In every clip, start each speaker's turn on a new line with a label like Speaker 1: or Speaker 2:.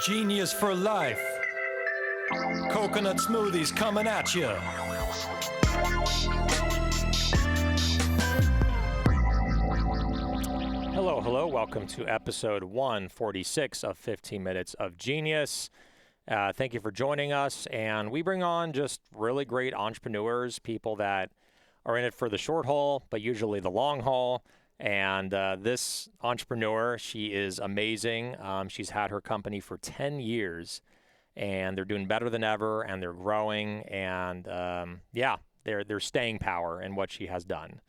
Speaker 1: Genius for life. Coconut smoothies coming at you.
Speaker 2: Hello. Welcome to episode 146 of 15 Minutes of Genius. Thank you for joining us. And we bring on just really great entrepreneurs, people that are in it for the short haul, but usually the long haul. And this entrepreneur, she is amazing. She's had her company for 10 years, and they're doing better than ever, and they're growing, and they're staying power in what she has done.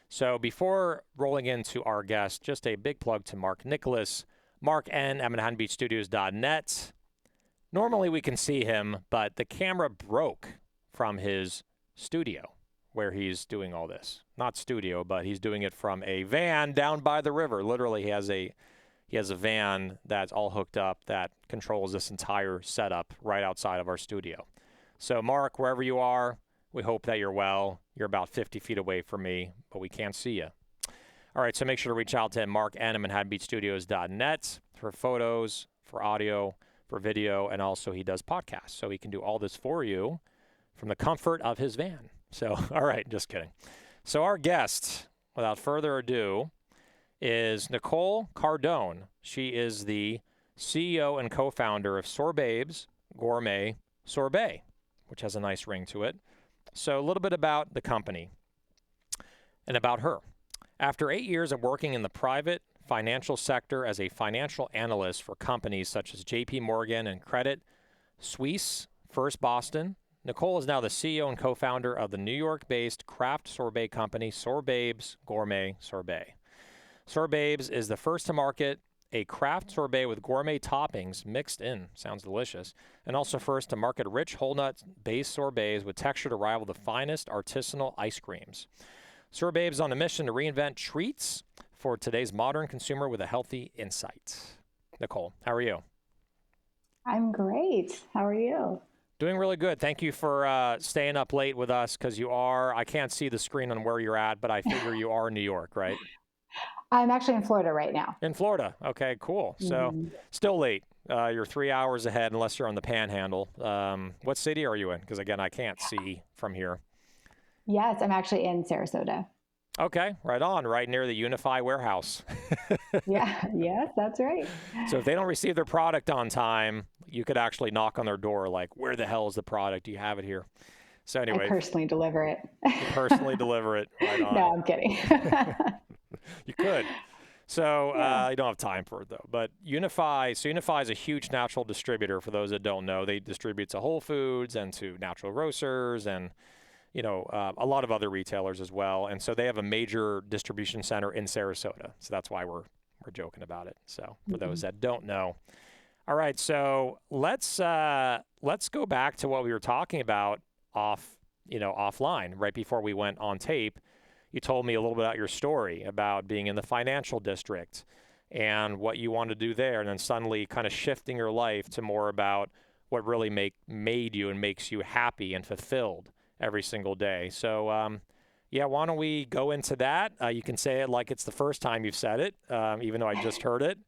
Speaker 2: So before rolling into our guest, just a big plug to Mark Nicholas, Mark N. at ManhattanBeachStudios.net. Normally we can see him, but the camera broke from his studio where he's doing all this. Not studio, but he's doing it from a van down by the river. Literally, he has a van that's all hooked up that controls this entire setup right outside of our studio. So Mark, wherever you are, we hope that you're well. You're about 50 feet away from me, but we can't see you. All right, so make sure to reach out to Mark N. at ManhattanBeachStudios.net for photos, for audio, for video, and also he does podcasts. So he can do all this for you from the comfort of his van. So, all right, just kidding. So our guest, without further ado, is Nicole Cardone. She is the CEO and co-founder of Sorbabes Gourmet Sorbet, which has a nice ring to it. So a little bit about the company and about her. After 8 years of working in the private financial sector as a financial analyst for companies such as JPMorgan and Credit Suisse, First Boston, Nicole is now the CEO and co-founder of the New York-based craft sorbet company, Sorbabes Gourmet Sorbet. Sorbabes is the first to market a craft sorbet with gourmet toppings mixed in, sounds delicious, and also first to market rich whole nut-based sorbets with texture to rival the finest artisanal ice creams. Sorbabes is on a mission to reinvent treats for today's modern consumer with a healthy insight. Nicole, how are you?
Speaker 3: I'm great. How are you?
Speaker 2: Doing really good. Thank you for staying up late with us because I can't see the screen on where you're at, but I figure you are in New York, right?
Speaker 3: I'm actually in Florida right now.
Speaker 2: In Florida. Okay, cool. So still late. You're 3 hours ahead unless you're on the Panhandle. What city are you in? Because again, I can't see from here.
Speaker 3: Yes, I'm actually in Sarasota.
Speaker 2: Okay, right on, right near the Unify warehouse.
Speaker 3: Yes, that's right.
Speaker 2: So if they don't receive their product on time, you could actually knock on their door like, where the hell is the product? Do you have it here? So anyway.
Speaker 3: I personally deliver it.
Speaker 2: You personally deliver it. Right on.
Speaker 3: No, I'm kidding.
Speaker 2: You could. So you don't have time for it though. But Unify is a huge natural distributor for those that don't know. They distribute to Whole Foods and to natural grocers and a lot of other retailers as well. And so they have a major distribution center in Sarasota. So that's why we're joking about it. So for those that don't know. All right. So let's go back to what we were talking about offline right before we went on tape. You told me a little bit about your story about being in the financial district and what you wanted to do there. And then suddenly kind of shifting your life to more about what really made you and makes you happy and fulfilled every single day. So, why don't we go into that? You can say it like it's the first time you've said it, even though I just heard it.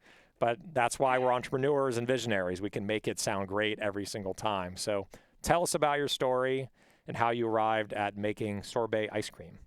Speaker 2: But that's why we're entrepreneurs and visionaries. We can make it sound great every single time. So tell us about your story and how you arrived at making sorbet ice cream.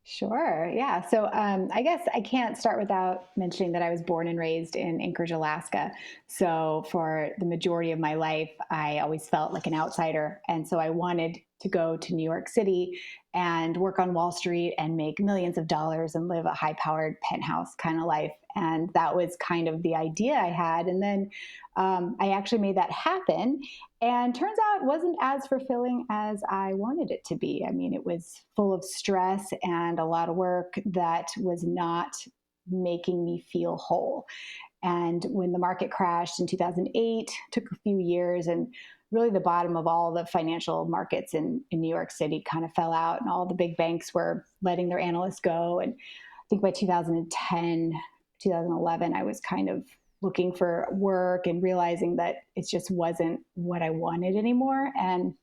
Speaker 3: Sure. Yeah. So I guess I can't start without mentioning that I was born and raised in Anchorage, Alaska. So for the majority of my life, I always felt like an outsider. And so I wanted to go to New York City and work on Wall Street and make millions of dollars and live a high-powered penthouse kind of life. And that was kind of the idea I had. And then I actually made that happen. And turns out it wasn't as fulfilling as I wanted it to be. I mean, it was full of stress and a lot of work that was not making me feel whole. And when the market crashed in 2008, took a few years, and really the bottom of all the financial markets in New York City kind of fell out, and all the big banks were letting their analysts go. And I think by 2010, 2011, I was kind of looking for work and realizing that it just wasn't what I wanted anymore. And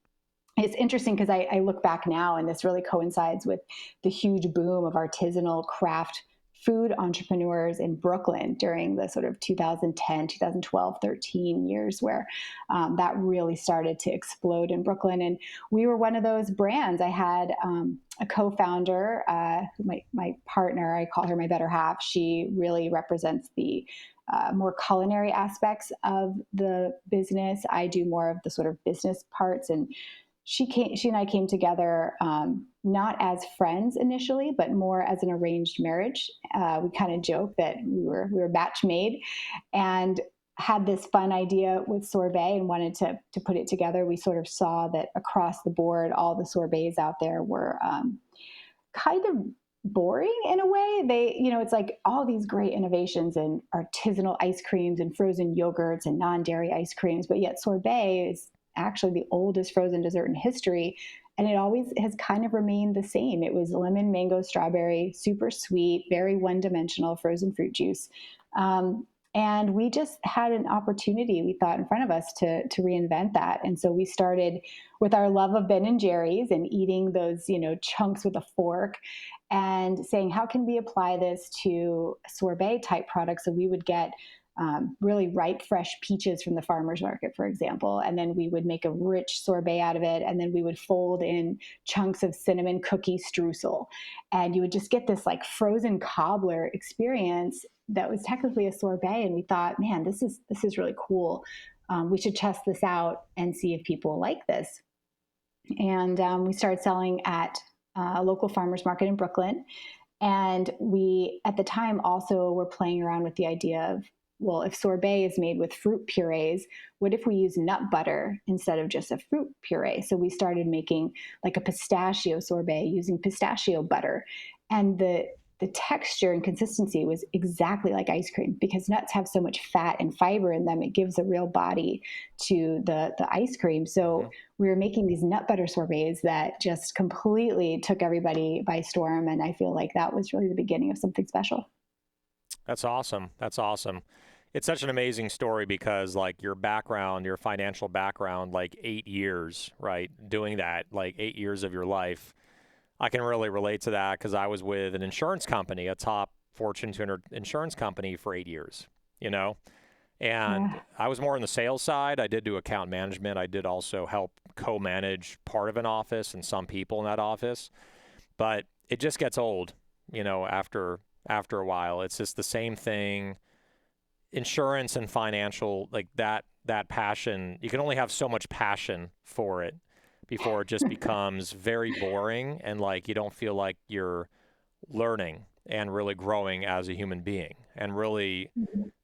Speaker 3: it's interesting because I look back now, and this really coincides with the huge boom of artisanal craft food entrepreneurs in Brooklyn during the sort of 2010, 2012, 13 years where that really started to explode in Brooklyn. And we were one of those brands. I had a co-founder, my partner, I call her my better half. She really represents the more culinary aspects of the business. I do more of the sort of business parts, and she and I came together not as friends initially, but more as an arranged marriage. We kind of joke that we were batch made, and had this fun idea with sorbet and wanted to put it together. We sort of saw that across the board, all the sorbets out there were kind of boring in a way. It's like all these great innovations and artisanal ice creams and frozen yogurts and non-dairy ice creams, but yet sorbet is actually the oldest frozen dessert in history. And it always has kind of remained the same. It was lemon, mango, strawberry, super sweet, very one-dimensional frozen fruit juice. And we just had an opportunity, we thought, in front of us to reinvent that. And so we started with our love of Ben & Jerry's and eating those, chunks with a fork, and saying, how can we apply this to sorbet type products? So we would get really ripe, fresh peaches from the farmer's market, for example. And then we would make a rich sorbet out of it. And then we would fold in chunks of cinnamon cookie streusel. And you would just get this like frozen cobbler experience that was technically a sorbet. And we thought, man, this is really cool. We should test this out and see if people like this. And we started selling at a local farmer's market in Brooklyn. And we, at the time, also were playing around with the idea of, well, if sorbet is made with fruit purees, what if we use nut butter instead of just a fruit puree? So we started making like a pistachio sorbet using pistachio butter. And the texture and consistency was exactly like ice cream, because nuts have so much fat and fiber in them. It gives a real body to the ice cream. So we were making these nut butter sorbets that just completely took everybody by storm. And I feel like that was really the beginning of something special.
Speaker 2: That's awesome. That's awesome. It's such an amazing story because like your background, your financial background, like 8 years, right? Doing that, like 8 years of your life. I can really relate to that because I was with an insurance company, a top Fortune 200 insurance company for 8 years, And I was more on the sales side. I did do account management. I did also help co-manage part of an office and some people in that office. But it just gets old, after a while. It's just the same thing. Insurance and financial, like that passion, you can only have so much passion for it before it just becomes very boring and like you don't feel like you're learning and really growing as a human being. And really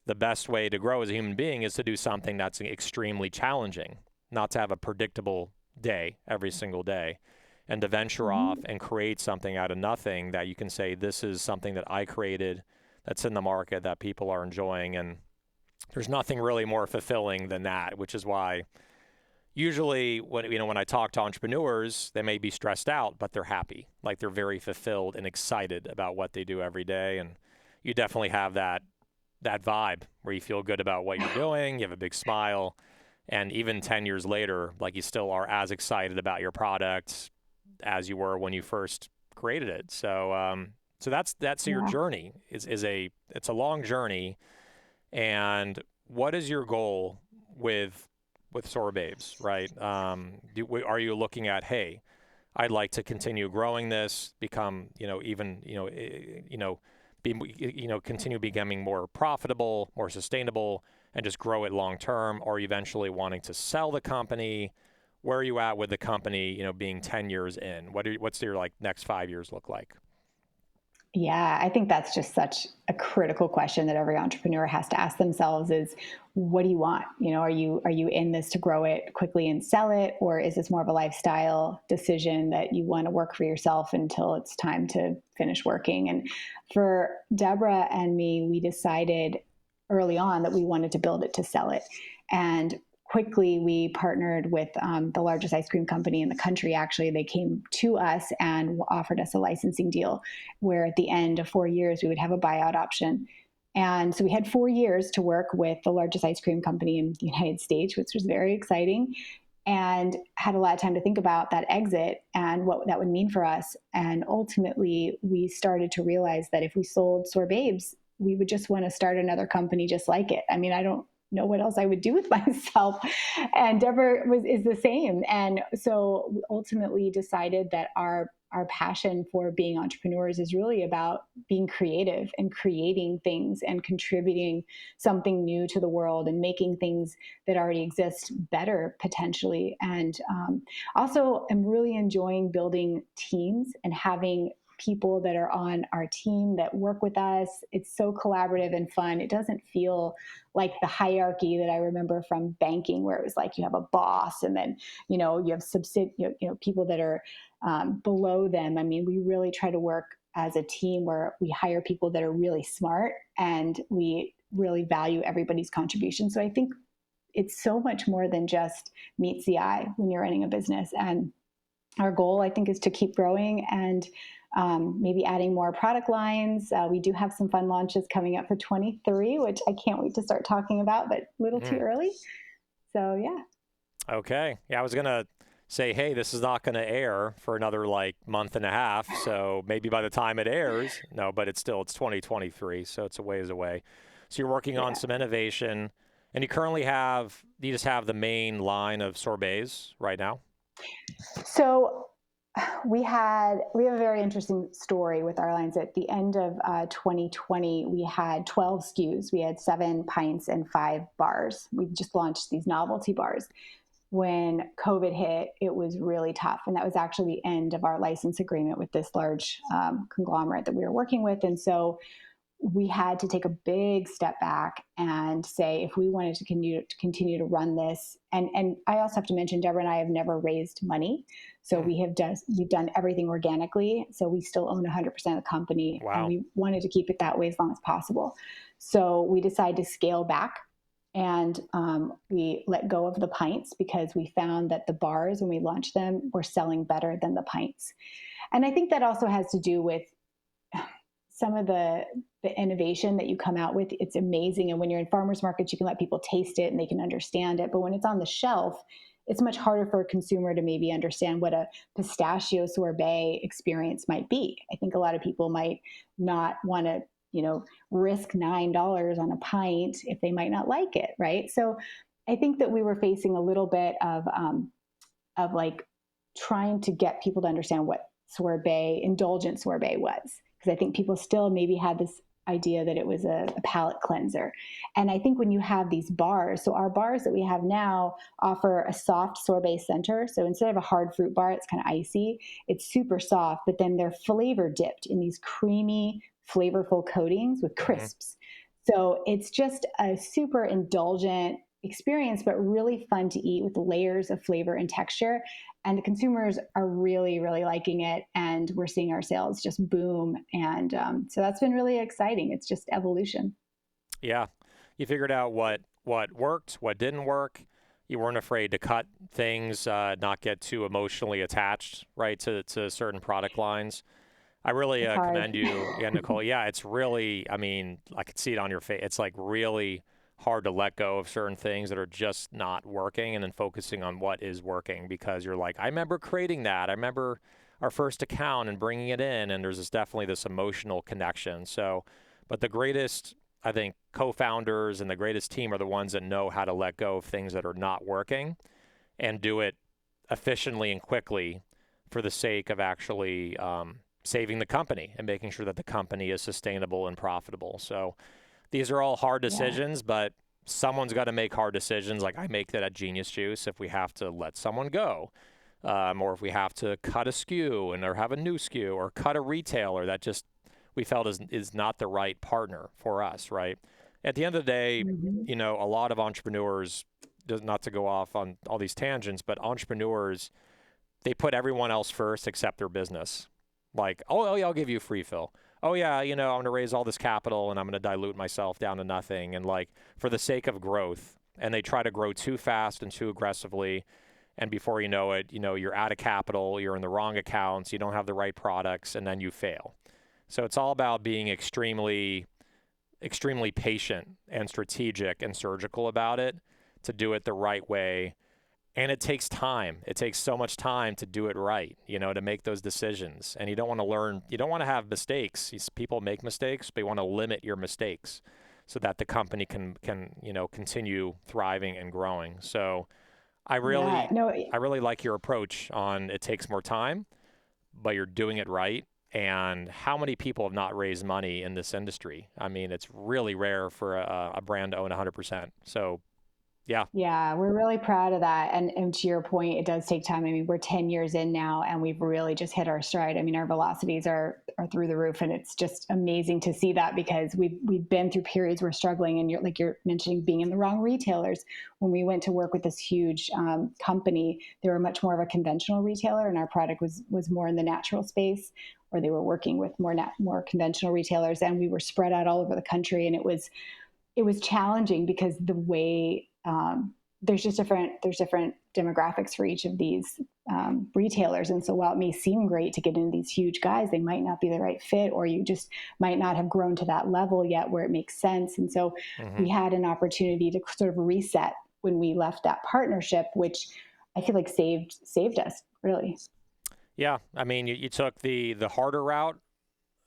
Speaker 2: the best way to grow as a human being is to do something that's extremely challenging, not to have a predictable day every single day, and to venture off and create something out of nothing that you can say, this is something that I created that's in the market that people are enjoying. And there's nothing really more fulfilling than that, which is why usually when I talk to entrepreneurs, they may be stressed out, but they're happy. Like they're very fulfilled and excited about what they do every day. And you definitely have that vibe where you feel good about what you're doing. You have a big smile. And even 10 years later, like you still are as excited about your product as you were when you first created it. So that's your journey. It's a long journey. And what is your goal with Sorbabes, right? Are you looking at, hey, I'd like to continue growing this, become, continue becoming more profitable, more sustainable, and just grow it long term? Or are you eventually wanting to sell the company? Where are you at with the company, being 10 years in? What's your next 5 years look like?
Speaker 3: Yeah, I think that's just such a critical question that every entrepreneur has to ask themselves is, what do you want? Are you in this to grow it quickly and sell it? Or is this more of a lifestyle decision that you want to work for yourself until it's time to finish working? And for Deborah and me, we decided early on that we wanted to build it to sell it. And quickly, we partnered with the largest ice cream company in the country. Actually, they came to us and offered us a licensing deal where at the end of 4 years, we would have a buyout option. And so we had 4 years to work with the largest ice cream company in the United States, which was very exciting. and had a lot of time to think about that exit and what that would mean for us. And ultimately, we started to realize that if we sold Sorbabes, we would just want to start another company just like it. I mean, I don't know what else I would do with myself. And Deborah is the same. And so we ultimately decided that our passion for being entrepreneurs is really about being creative and creating things and contributing something new to the world and making things that already exist better potentially. And also, I'm really enjoying building teams and having people that are on our team that work with us. It's so collaborative and fun. It doesn't feel like the hierarchy that I remember from banking, where it was like you have a boss and then you have people that are below them. I mean, we really try to work as a team where we hire people that are really smart and we really value everybody's contribution. So I think it's so much more than just meets the eye when you're running a business. And our goal, I think, is to keep growing and maybe adding more product lines. We do have some fun launches coming up for 23, which I can't wait to start talking about, but a little too early. So, yeah.
Speaker 2: Okay. Yeah, I was going to say, hey, this is not going to air for another month and a half. So maybe by the time it airs, no, but it's 2023. So it's a ways away. So you're working on some innovation, and you currently you just have the main line of sorbets right now?
Speaker 3: So we have a very interesting story with our lines. At the end of 2020, we had 12 SKUs. We had 7 pints and 5 bars. We just launched these novelty bars. When COVID hit, it was really tough. And that was actually the end of our license agreement with this large conglomerate that we were working with. And so we had to take a big step back and say, if we wanted to continue to run this, and I also have to mention, Deborah and I have never raised money. So we've done everything organically. So we still own 100% of the company.
Speaker 2: Wow.
Speaker 3: And we wanted to keep it that way as long as possible. So we decided to scale back. And we let go of the pints because we found that the bars, when we launched them, were selling better than the pints. And I think that also has to do with some of the innovation that you come out with. It's amazing. And when you're in farmers markets, you can let people taste it and they can understand it. But when it's on the shelf, it's much harder for a consumer to maybe understand what a pistachio sorbet experience might be. I think a lot of people might not want to risk $9 on a pint if they might not like it, right? So I think that we were facing a little bit of trying to get people to understand what indulgent sorbet was, because I think people still maybe had this idea that it was a palate cleanser. And I think when you have these bars, so our bars that we have now offer a soft sorbet center. So instead of a hard fruit bar, it's kind of icy. It's super soft, but then they're flavor dipped in these creamy, flavorful coatings with crisps. So it's just a super indulgent experience, but really fun to eat with layers of flavor and texture. And the consumers are really, really liking it. And we're seeing our sales just boom. And so that's been really exciting. It's just evolution.
Speaker 2: Yeah. You figured out what worked, what didn't work. You weren't afraid to cut things, not get too emotionally attached, right, to certain product lines. I really commend you, Nicole. Yeah, it's really, I mean, I could see it on your face. It's really hard to let go of certain things that are just not working and then focusing on what is working, because you're like, I remember creating that. I remember our first account and bringing it in, and there's definitely this emotional connection. So, but the greatest, I think, co-founders and the greatest team are the ones that know how to let go of things that are not working and do it efficiently and quickly for the sake of actually saving the company and making sure that the company is sustainable and profitable. So these are all hard decisions, but someone's got to make hard decisions. Like I make that at Genius Juice if we have to let someone go, or if we have to cut a SKU or have a new SKU or cut a retailer that just we felt is not the right partner for us, right? At the end of the day, a lot of entrepreneurs, not to go off on all these tangents, but entrepreneurs, they put everyone else first except their business. Like, oh yeah, I'll give you a free fill. Oh yeah, I'm going to raise all this capital and I'm going to dilute myself down to nothing. And for the sake of growth, and they try to grow too fast and too aggressively. And before you know it, you're out of capital, you're in the wrong accounts, you don't have the right products, and then you fail. So it's all about being extremely, extremely patient and strategic and surgical about it to do it the right way. And it takes time. It takes so much time to do it right, to make those decisions. And you don't want to you don't want to have mistakes. People make mistakes, but you want to limit your mistakes so that the company can continue thriving and growing. So I really like your approach on it takes more time, but you're doing it right. And how many people have not raised money in this industry? I mean, it's really rare for a brand to own 100%. So yeah.
Speaker 3: Yeah, we're really proud of that. And to your point, it does take time. I mean, we're 10 years in now and we've really just hit our stride. I mean, our velocities are through the roof, and it's just amazing to see that because we've been through periods where struggling, and you're mentioning being in the wrong retailers. When we went to work with this huge company, they were much more of a conventional retailer, and our product was more in the natural space, or they were working with more conventional retailers, and we were spread out all over the country. And it was challenging because the way there's different demographics for each of these retailers. And so while it may seem great to get into these huge guys, they might not be the right fit, or you just might not have grown to that level yet where it makes sense. And so we had an opportunity to sort of reset when we left that partnership, which I feel like saved us, really.
Speaker 2: Yeah. I mean, you took the harder route,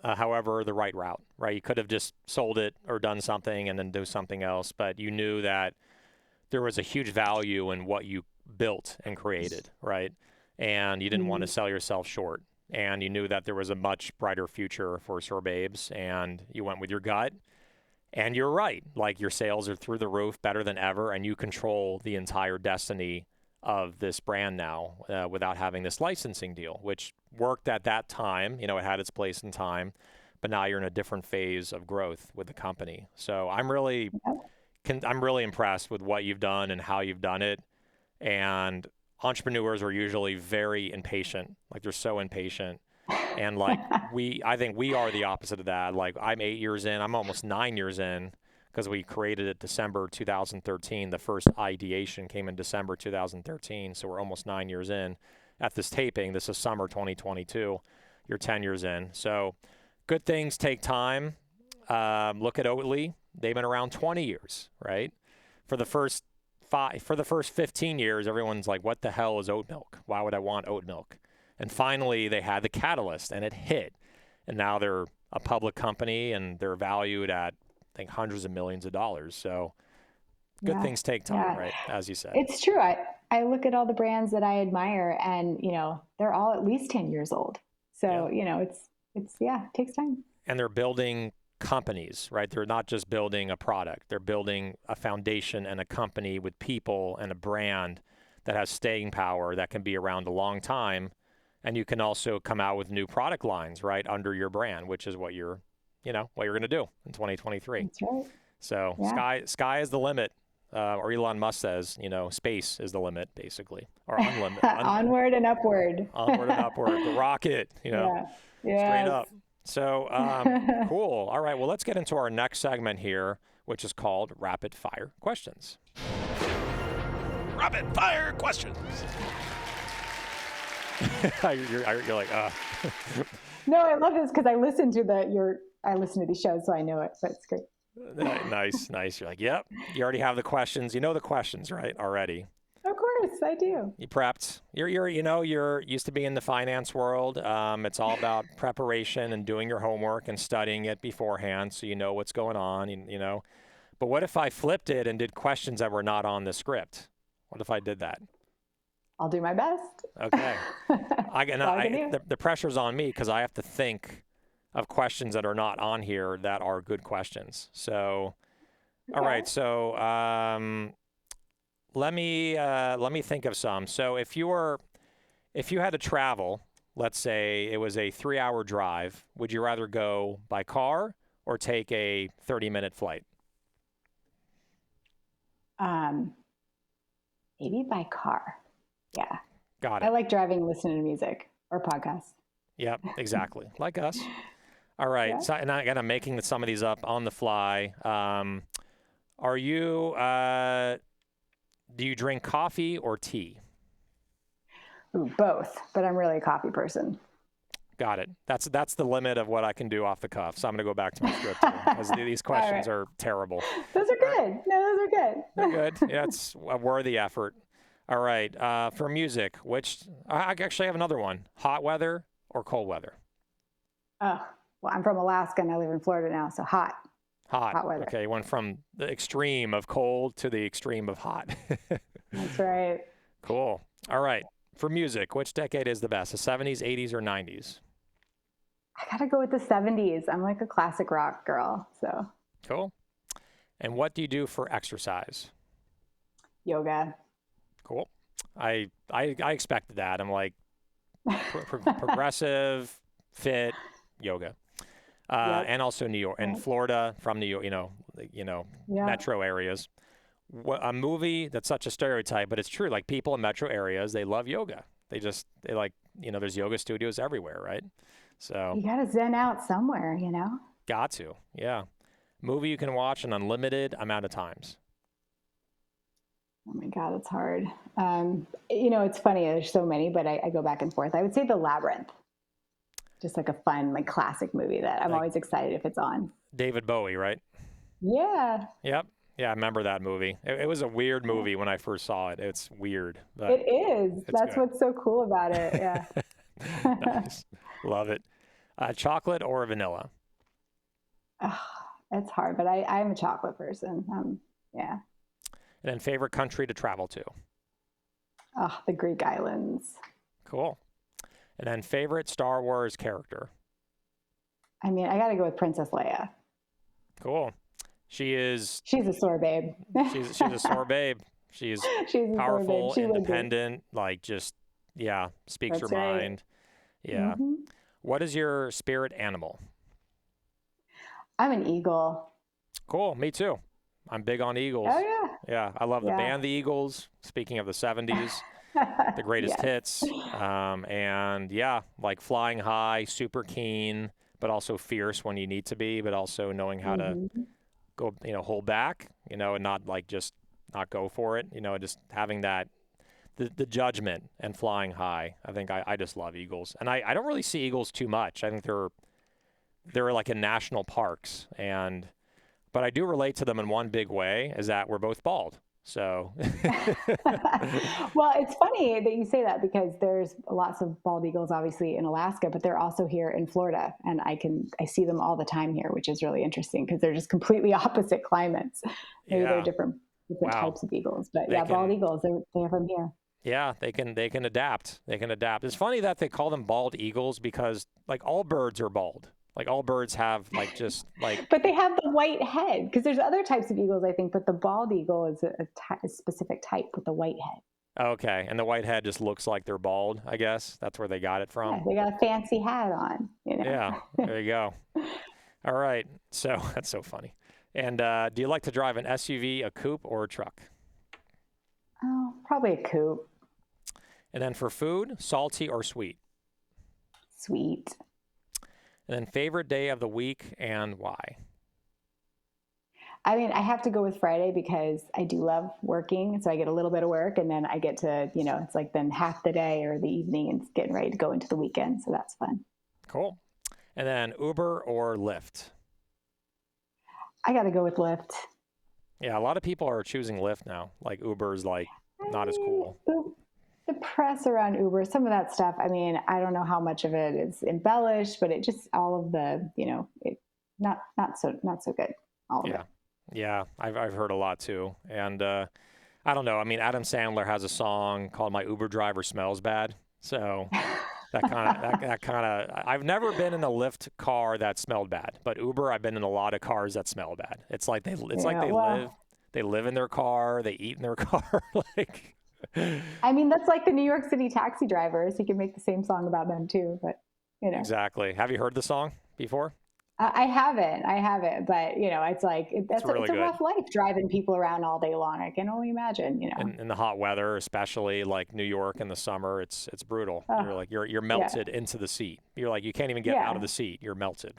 Speaker 2: however, the right route, right? You could have just sold it or done something and then do something else, but you knew that there was a huge value in what you built and created, right? And you didn't want to sell yourself short. And you knew that there was a much brighter future for Sorbabes, and you went with your gut. And you're right. Like, your sales are through the roof, better than ever, and you control the entire destiny of this brand now without having this licensing deal, which worked at that time. It had its place in time, but now you're in a different phase of growth with the company. So I'm really impressed with what you've done and how you've done it. And entrepreneurs are usually very impatient. Like, they're so impatient. And like, I think we are the opposite of that. Like, I'm 8 years in, I'm almost 9 years in, because we created it December 2013. The first ideation came in December 2013. So we're almost 9 years in at this taping. This is summer 2022. You're 10 years in. So good things take time. Look at Oatly. They've been around 20 years, right? For the first 15 years, everyone's like, what the hell is oat milk? Why would I want oat milk? And finally, they had the catalyst, and it hit. And now they're a public company, and they're valued at, I think, hundreds of millions of dollars. So good things take time, right? As you said.
Speaker 3: It's true. I look at all the brands that I admire, and, they're all at least 10 years old. So, it takes time.
Speaker 2: And they're building companies, right? They're not just building a product. They're building a foundation and a company with people and a brand that has staying power that can be around a long time. And you can also come out with new product lines, right, under your brand, which is what you're going to do in 2023.
Speaker 3: That's right.
Speaker 2: So sky is the limit. Or Elon Musk says, space is the limit, basically, or unlimited.
Speaker 3: Onward and upward.
Speaker 2: Onward and upward. The rocket, straight up. So cool. All right. Well, let's get into our next segment here, which is called Rapid Fire Questions.
Speaker 1: Rapid Fire Questions.
Speaker 2: you're like,
Speaker 3: No, I love this because I listen to these shows, so I know it. But it's great.
Speaker 2: Nice. You're like, yep. You already have the questions. You know the questions, right? Already.
Speaker 3: Of course, I do.
Speaker 2: You prepped. You're used to being in the finance world. It's all about preparation and doing your homework and studying it beforehand, so you know what's going on. But what if I flipped it and did questions that were not on the script? What if I did that?
Speaker 3: I'll do my best.
Speaker 2: Okay. The pressure's on me because I have to think of questions that are not on here that are good questions. So, okay. All right. So, let me think of some. So if you had to travel, let's say it was a 3-hour drive, would you rather go by car or take a 30-minute flight?
Speaker 3: Maybe by car. Yeah.
Speaker 2: Got it.
Speaker 3: I like driving and listening to music or podcasts.
Speaker 2: Yep, exactly. Like us. All right. Yeah. So, and again, I'm making some of these up on the fly. Are you, do you drink coffee or tea?
Speaker 3: Ooh, both, but I'm really a coffee person.
Speaker 2: Got it. That's the limit of what I can do off the cuff. So I'm going to go back to my script because these questions are terrible.
Speaker 3: Those are good. No, those are good.
Speaker 2: They're good. Yeah, it's a worthy effort. All right. For music, I actually have another one. Hot weather or cold weather?
Speaker 3: Oh, well, I'm from Alaska and I live in Florida now, so hot.
Speaker 2: Hot.
Speaker 3: Hot weather.
Speaker 2: Okay, you went from the extreme of cold to the extreme of hot.
Speaker 3: That's right.
Speaker 2: Cool. All right. For music, which decade is the best? The 70s, 80s, or 90s?
Speaker 3: I gotta go with the 70s. I'm like a classic rock girl, so
Speaker 2: Cool. And what do you do for exercise?
Speaker 3: yoga.
Speaker 2: Cool. I expected that. I'm like progressive, fit, yoga.
Speaker 3: Yep.
Speaker 2: And also New York and Florida, from New York,
Speaker 3: Yeah.
Speaker 2: metro areas. A movie that's such a stereotype, but it's true. Like people in metro areas, they love yoga. They like, there's yoga studios everywhere, right? So
Speaker 3: You gotta zen out somewhere,
Speaker 2: got to, yeah. Movie you can watch an unlimited amount of times.
Speaker 3: Oh my God, it's hard. It's funny. There's so many, but I go back and forth. I would say The Labyrinth. Just like a fun, like classic movie that I'm always excited if it's on.
Speaker 2: David Bowie, right?
Speaker 3: Yeah.
Speaker 2: Yep. Yeah, I remember that movie. It was a weird movie when I first saw it. It's weird. But
Speaker 3: It is. That's
Speaker 2: good.
Speaker 3: what's so cool about it. Yeah.
Speaker 2: Nice. Love it. Chocolate or vanilla?
Speaker 3: It's hard, but I'm a chocolate person. Yeah.
Speaker 2: And then favorite country to travel to?
Speaker 3: Oh, the Greek islands.
Speaker 2: Cool. And then favorite Star Wars character?
Speaker 3: I mean, I got to go with Princess Leia.
Speaker 2: Cool. She's
Speaker 3: a sorbabe.
Speaker 2: she's a sorbet. She's powerful, independent, like just, speaks
Speaker 3: That's
Speaker 2: her
Speaker 3: right.
Speaker 2: mind. Yeah.
Speaker 3: Mm-hmm.
Speaker 2: What is your spirit animal?
Speaker 3: I'm an eagle.
Speaker 2: Cool. Me too. I'm big on eagles.
Speaker 3: Oh, yeah.
Speaker 2: Yeah. I love the band, the Eagles. Speaking of the 70s, the greatest hits. And like flying high, super keen, but also fierce when you need to be, but also knowing how to go, hold back, and not like just not go for it, just having that, the judgment and flying high. I think I just love eagles. And I don't really see eagles too much. I think they're like in national parks, but I do relate to them in one big way, is that we're both bald. So
Speaker 3: Well, it's funny that you say that because there's lots of bald eagles obviously in Alaska, but they're also here in Florida, and I see them all the time here, which is really interesting because they're just completely opposite climates. Maybe they're different types of eagles, but bald eagles, they're from here.
Speaker 2: Yeah, they can adapt. They can adapt. It's funny that they call them bald eagles because like all birds are bald. Like all birds have
Speaker 3: But they have the white head, because there's other types of eagles, I think, but the bald eagle is a specific type with the white head.
Speaker 2: Okay, and the white head just looks like they're bald, I guess. That's where they got it from.
Speaker 3: Yeah, they got a fancy hat on,
Speaker 2: Yeah, there you go. All right, so that's so funny. And do you like to drive an SUV, a coupe, or a truck?
Speaker 3: Oh, probably a coupe.
Speaker 2: And then for food, salty or sweet?
Speaker 3: Sweet.
Speaker 2: And then favorite day of the week and why?
Speaker 3: I mean, I have to go with Friday because I do love working. So I get a little bit of work and then I get to, it's like then half the day or the evening and getting ready to go into the weekend. So that's fun.
Speaker 2: Cool. And then Uber or Lyft?
Speaker 3: I got to go with Lyft.
Speaker 2: Yeah, a lot of people are choosing Lyft now. Like Uber's like not as cool.
Speaker 3: The press around Uber, some of that stuff, I mean, I don't know how much of it is embellished, but it just, all of the, not so good. All of it.
Speaker 2: Yeah, I've heard a lot too. And I don't know. I mean, Adam Sandler has a song called My Uber Driver Smells Bad. So that kind of, I've never been in a Lyft car that smelled bad, but Uber, I've been in a lot of cars that smell bad. It's like they live in their car, they eat in their car.
Speaker 3: I mean, that's like the New York City taxi drivers. You can make the same song about them too, but
Speaker 2: Exactly. Have you heard the song before?
Speaker 3: I haven't, but it's like, it's a rough life driving people around all day long. I can only imagine,
Speaker 2: In the hot weather, especially like New York in the summer, it's brutal. You're melted into the seat. You're like, you can't even get out of the seat. You're melted.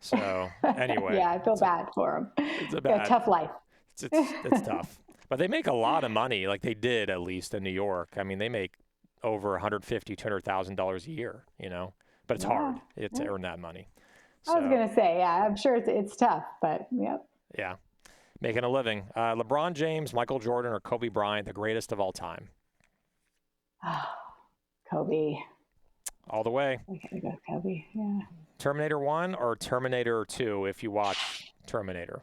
Speaker 2: So anyway.
Speaker 3: Yeah, I feel bad for them. It's a tough life.
Speaker 2: It's tough. But they make a lot of money, like they did at least in New York. I mean, they make over $150,000, $200,000 a year, but it's hard to earn that money. So,
Speaker 3: I was going to say, I'm sure it's tough, but yep.
Speaker 2: Yeah, making a living. LeBron James, Michael Jordan, or Kobe Bryant, the greatest of all time?
Speaker 3: Oh, Kobe.
Speaker 2: All the way.
Speaker 3: I gotta go Kobe. Yeah.
Speaker 2: Terminator 1 or Terminator 2 if you watch Terminator?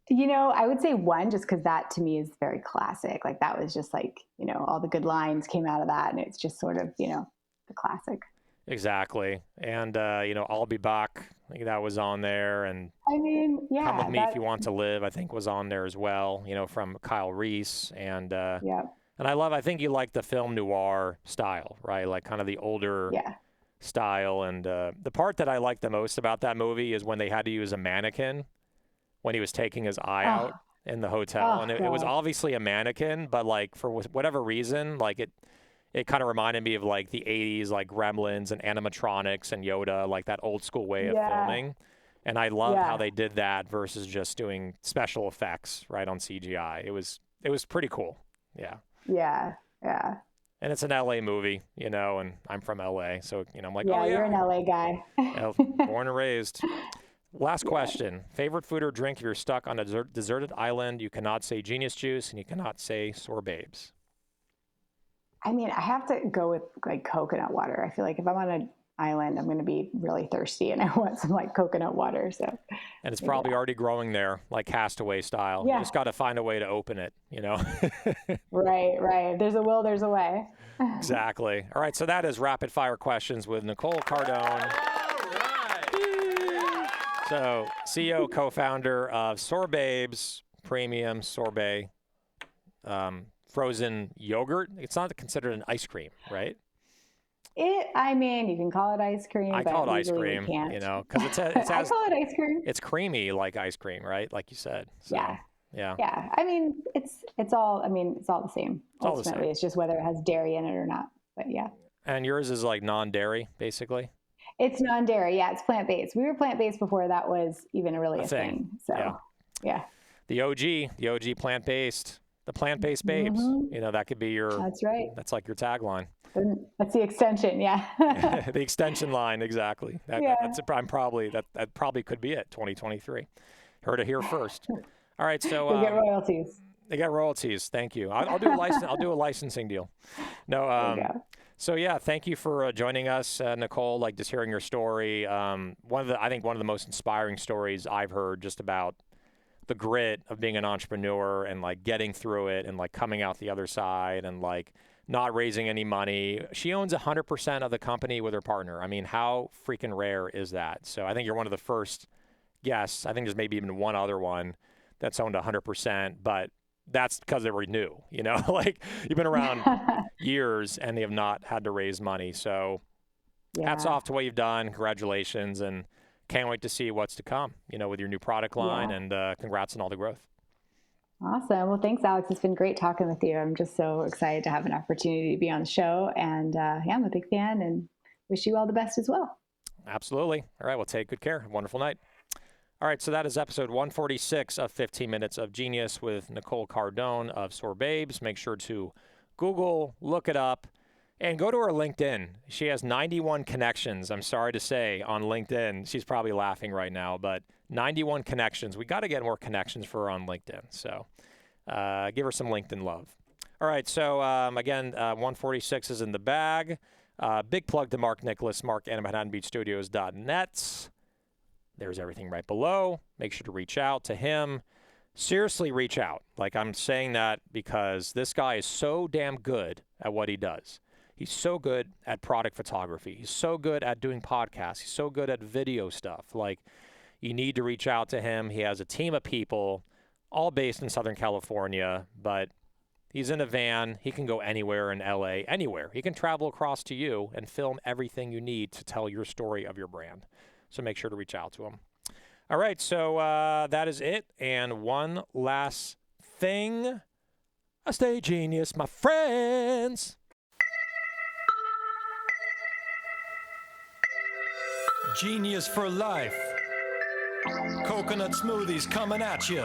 Speaker 3: I would say 1 just because that to me is very classic. Like that was just like, all the good lines came out of that. And it's just sort of, the classic.
Speaker 2: Exactly. And, I'll Be Back. I think that was on there. And
Speaker 3: I mean, yeah.
Speaker 2: Come With Me If You Want to Live, I think was on there as well, from Kyle Reese. And,
Speaker 3: yeah.
Speaker 2: And I think you like the film noir style, right? Like kind of the older style. And the part that I like the most about that movie is when they had to use a mannequin when he was taking his eye out in the hotel. And it was obviously a mannequin, but like for whatever reason, like it kind of reminded me of like the 80s, like Gremlins and animatronics and Yoda, like that old school way of filming. And I love how they did that versus just doing special effects, right, on CGI. It was pretty cool. Yeah.
Speaker 3: Yeah. Yeah.
Speaker 2: And it's an LA movie, and I'm from LA. So, I'm like,
Speaker 3: yeah, you're an LA guy.
Speaker 2: Born and raised. Last question. Favorite food or drink if you're stuck on a deserted island, you cannot say Genius Juice and you cannot say Sorbabes?
Speaker 3: I mean, I have to go with like coconut water. I feel like if I'm on an island, I'm going to be really thirsty and I want some like coconut water. So.
Speaker 2: And it's probably already growing there, like Castaway style. Yeah. You just got to find a way to open it,
Speaker 3: Right. If there's a will, there's a way.
Speaker 2: Exactly. All right. So that is rapid fire questions with Nicole Cardone. So, CEO, co-founder of Sorbabes Premium Sorbet frozen yogurt. It's not considered an ice cream, right?
Speaker 3: You can call it ice cream.
Speaker 2: I call it ice cream, because
Speaker 3: I call it ice cream.
Speaker 2: It's creamy like ice cream, right? Like you said. So, yeah.
Speaker 3: I mean, it's all the same. Ultimately, it's just whether it has dairy in it or not. But yeah.
Speaker 2: And yours is like non-dairy, basically.
Speaker 3: It's non-dairy. Yeah, it's plant-based. We were plant-based before that was even really a thing. So, yeah.
Speaker 2: The OG plant-based, the plant-based babes.
Speaker 3: Mm-hmm.
Speaker 2: That could be your.
Speaker 3: That's right.
Speaker 2: That's like your tagline.
Speaker 3: That's the extension. Yeah.
Speaker 2: The extension line, exactly. That probably could be it. 2023. Heard it here first. All right, so
Speaker 3: they get royalties.
Speaker 2: They get royalties. Thank you. I'll do a license. I'll do a licensing deal. No. So yeah, thank you for joining us, Nicole. Like just hearing your story. I think one of the most inspiring stories I've heard just about the grit of being an entrepreneur and like getting through it and like coming out the other side and like not raising any money. She owns 100% of the company with her partner. I mean, how freaking rare is that? So I think you're one of the first guests. I think there's maybe even one other one that's owned 100%, but that's because they were new, like you've been around years and they have not had to raise money. So hats off to what you've done. Congratulations. And can't wait to see what's to come, with your new product line and congrats on all the growth.
Speaker 3: Awesome. Well, thanks, Alex. It's been great talking with you. I'm just so excited to have an opportunity to be on the show. And I'm a big fan and wish you all the best as well.
Speaker 2: Absolutely. All right. Well, take good care. Wonderful night. All right, so that is episode 146 of 15 Minutes of Genius with Nicole Cardone of Sorbabes. Make sure to Google, look it up, and go to her LinkedIn. She has 91 connections, I'm sorry to say, on LinkedIn. She's probably laughing right now, but 91 connections. We got to get more connections for her on LinkedIn, so give her some LinkedIn love. All right, so again, 146 is in the bag. Big plug to Mark Nicholas, mark@ManhattanBeachStudios.net. There's everything right below. Make sure to reach out to him. Seriously, reach out. Like, I'm saying that because this guy is so damn good at what he does. He's so good at product photography. He's so good at doing podcasts. He's so good at video stuff. Like, you need to reach out to him. He has a team of people, all based in Southern California, but he's in a van. He can go anywhere in LA, anywhere. He can travel across to you and film everything you need to tell your story of your brand. So make sure to reach out to him. All right, so that is it. And one last thing. Stay genius, my friends.
Speaker 1: Genius for life. Coconut smoothies coming at you.